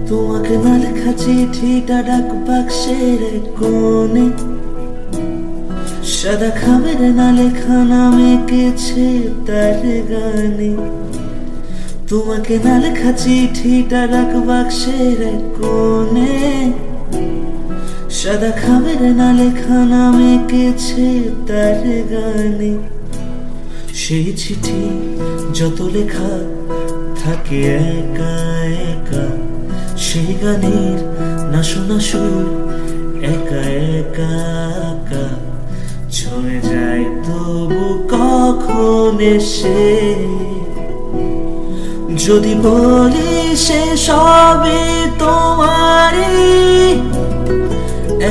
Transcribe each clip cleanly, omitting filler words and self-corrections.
তোমাকে না লেখা চিঠিটা ডাক বাক্সের কোণে, সাদা খামের না লেখা নাম এঁকেছে তার গানে। তোমাকে না লেখা চিঠিটা ডাক বাক্সের কোণে, সাদা খামের না লেখা নাম এঁকেছে তার গানে। সেই চিঠি যত লেখা থাকে একা একা, সেই গানের না শোনা সুর একা একা একা ছুঁয়ে যায় তবু কখন এসে। যদি বলি সে সবই তোমারই,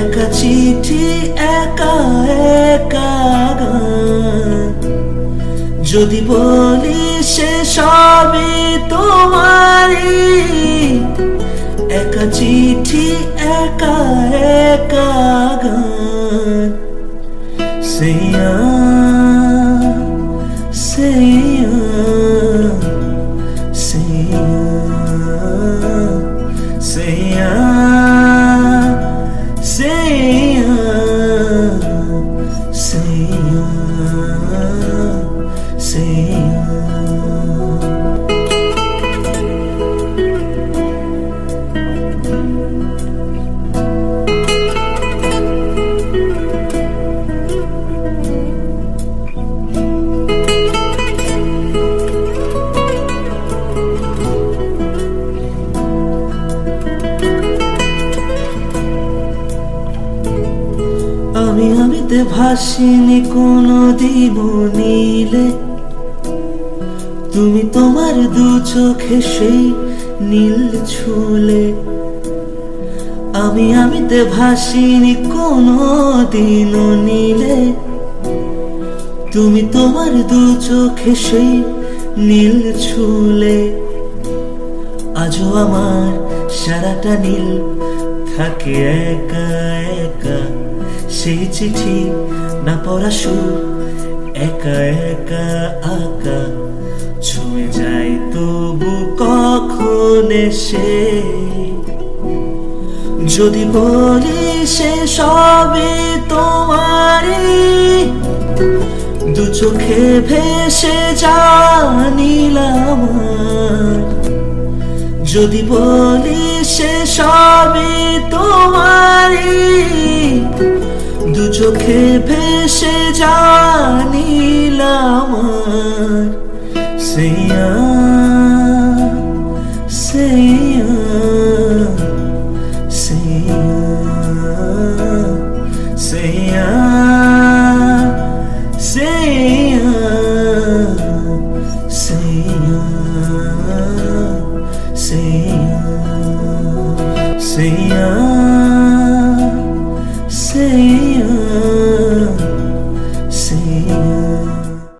একা চিঠি একা একা গান। যদি বলি সে সবই তোমারই, একা চিঠি একা একা গান। সেইয়া সেইয়া সেইয়া সেইয়া সেইয়া সেইয়া সেইয়া। আমিতে ভাসিনি কোনদিনও নীলে, তুমি তোমার দু চোখে সেই নীল ছুলে। আমিতে ভাসিনি কোনদিনও নীলে, তুমি তোমার দু চোখে সেই নীল ছুলে। আজও আমার সারাটা নীল থাকে একা একা, সেই চিঠি না পড়া সুর একা একা আঁকা ছুঁয়ে যায় তবু কখন এসে। যদি বলি সে সবই তোমারই, দু চোখে ভেসে জানিলাম। যদি বলি সে সবই তোমারই, দু চোখে ভেসে জানিলাম। সেইয়া সেইয়া সেইয়া সেইয়া সেইয়া সেইয়া সেইয়া সেইয়া।